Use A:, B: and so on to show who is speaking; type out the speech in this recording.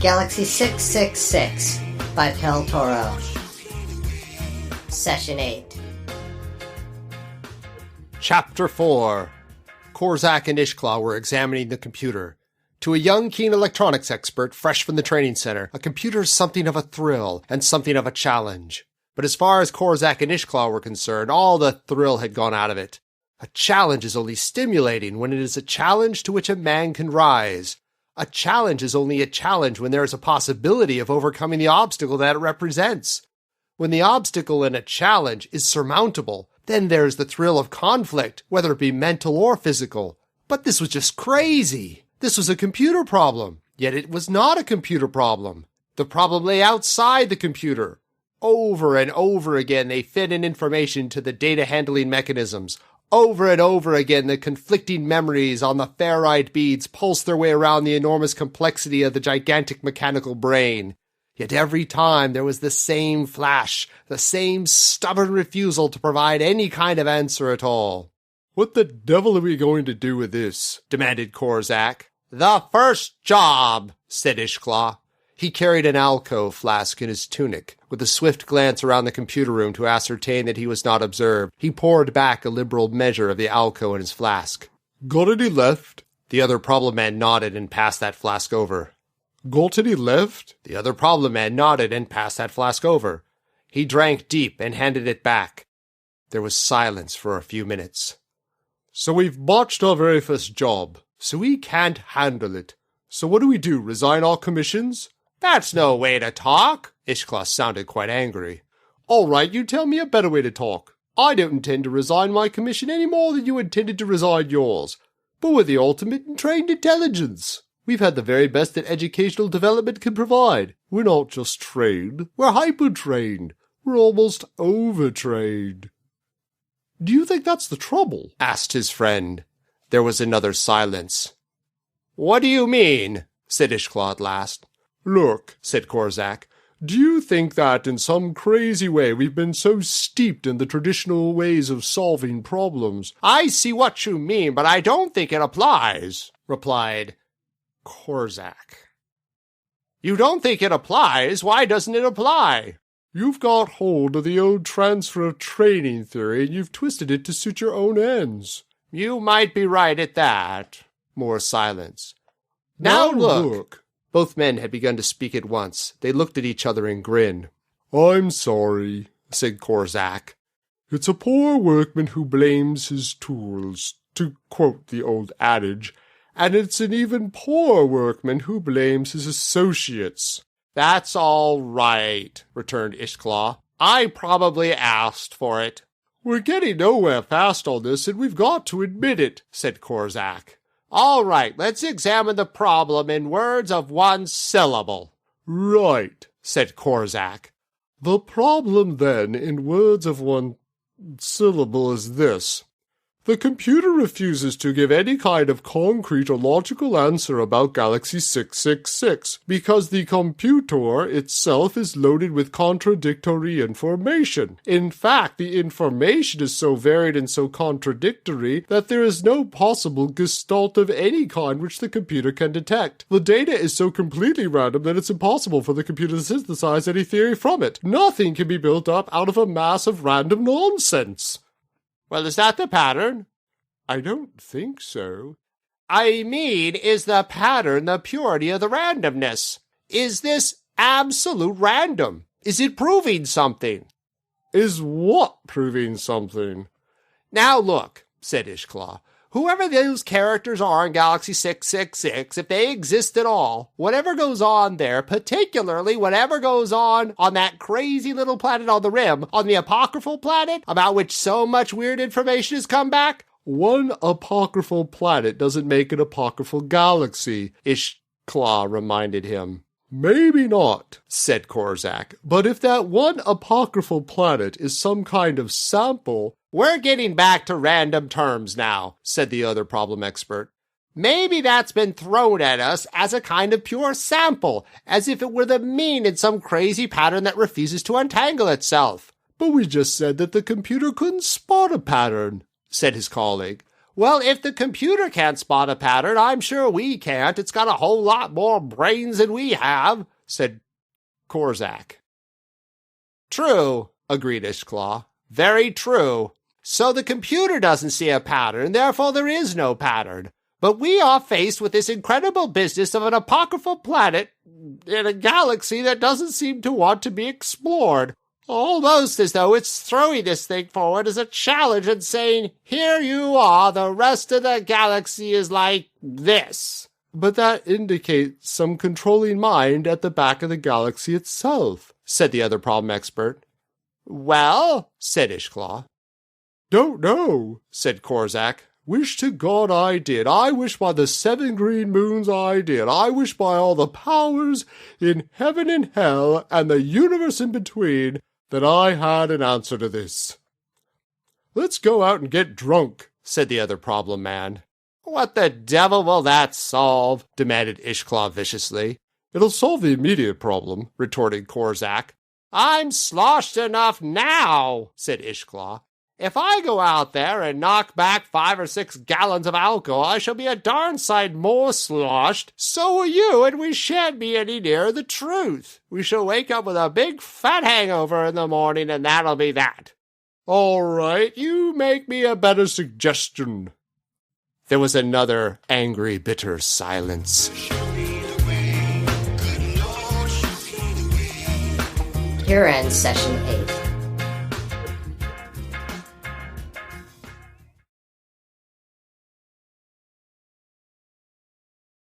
A: Galaxy 666 by Pel Toro. Session 8.
B: Chapter 4. Korzak and Ishklaw were examining the computer. To a young, keen electronics expert, fresh from the training center, a computer is something of a thrill and something of a challenge. But as far as Korzak and Ishklaw were concerned, all the thrill had gone out of it. A challenge is only stimulating when it is a challenge to which a man can rise. A challenge is only a challenge when there is a possibility of overcoming the obstacle that it represents. When the obstacle in a challenge is surmountable, then there is the thrill of conflict, whether it be mental or physical. But this was just crazy. This was a computer problem, yet it was not a computer problem. The problem lay outside the computer. Over and over again, they fed in information to the data handling mechanisms. Over and over again, the conflicting memories on the ferrite beads pulsed their way around the enormous complexity of the gigantic mechanical brain. Yet every time there was the same flash, the same stubborn refusal to provide any kind of answer at all. "What the devil are we going to do with this?" demanded Korzak. "The first job," said Ishklaw. He carried an alcove flask in his tunic. With a swift glance around the computer room to ascertain that he was not observed, he poured back a liberal measure of the alco in his flask. "Got any left?" The other problem man nodded and passed that flask over. "Got any left?" The other problem man nodded and passed that flask over. He drank deep and handed it back. There was silence for a few minutes. "So we've botched our very first job. So we can't handle it. So what do? Resign our commissions?" "That's no way to talk." Ishklaw sounded quite angry. "All right, you tell me a better way to talk. I don't intend to resign my commission any more than you intended to resign yours. But we're the ultimate in trained intelligence. We've had the very best that educational development can provide. We're not just trained, we're hyper-trained. We're almost over-trained." "Do you think that's the trouble?" asked his friend. There was another silence. "What do you mean?" said Ishklaw at last. "Look," said Korzak, "do you think that in some crazy way we've been so steeped in the traditional ways of solving problems?" "I see what you mean, but I don't think it applies," replied Korzak. "You don't think it applies? Why doesn't it apply?" "You've got hold of the old transfer of training theory and you've twisted it to suit your own ends." "You might be right at that." More silence. Now look. Both men had begun to speak at once. They looked at each other and grinned. "I'm sorry," said Korzak. "It's a poor workman who blames his tools, to quote the old adage, and it's an even poorer workman who blames his associates." "That's all right," returned Ishklaw. "I probably asked for it." "We're getting nowhere fast on this, and we've got to admit it," said Korzak. "All right, let's examine the problem in words of one syllable." "Right," said Korzak. "The problem, then, in words of one syllable is this. The computer refuses to give any kind of concrete or logical answer about Galaxy 666 because the computer itself is loaded with contradictory information. In fact, the information is so varied and so contradictory that there is no possible gestalt of any kind which the computer can detect. The data is so completely random that it's impossible for the computer to synthesize any theory from it. Nothing can be built up out of a mass of random nonsense." "Well, is that the pattern?" "I don't think so." "I mean, is the pattern the purity of the randomness? Is this absolute random? Is it proving something?" "Is what proving something?" "Now look," said Ishklaw. "Whoever those characters are in Galaxy 666, if they exist at all, whatever goes on there, particularly whatever goes on that crazy little planet on the rim, on the apocryphal planet, about which so much weird information has come back." "One apocryphal planet doesn't make an apocryphal galaxy," Ishklaw reminded him. "Maybe not," said Korzak, "but if that one apocryphal planet is some kind of sample—" "We're getting back to random terms now," said the other problem expert. "Maybe that's been thrown at us as a kind of pure sample, as if it were the mean in some crazy pattern that refuses to untangle itself." "But we just said that the computer couldn't spot a pattern," said his colleague. Well, if the computer can't spot a pattern, I'm sure we can't. It's got a whole lot more brains than we have, said Korzak. True, agreed Ishclaw. Very true. So the computer doesn't see a pattern, therefore there is no pattern. But we are faced with this incredible business of an apocryphal planet in a galaxy that doesn't seem to want to be explored. Almost as though it's throwing this thing forward as a challenge and saying, here you are, the rest of the galaxy is like this. But that indicates some controlling mind at the back of the galaxy itself, said the other problem expert. Well, said Ishclaw. Don't know, said Korzak. Wish to God I did. I wish by the 7 green moons I did. I wish by all the powers in heaven and hell and the universe in between that I had an answer to this. Let's go out and get drunk, said the other problem man. What the devil will that solve? Demanded Ishclaw viciously. It'll solve the immediate problem, retorted Korzak. I'm sloshed enough now, said Ishclaw. If I go out there and knock back 5 or 6 gallons of alcohol, I shall be a darn sight more sloshed. So will you, and we shan't be any nearer the truth. We shall wake up with a big fat hangover in the morning, and that'll be that. All right, you make me a better suggestion. There was another angry, bitter silence.
A: Here ends Session 8.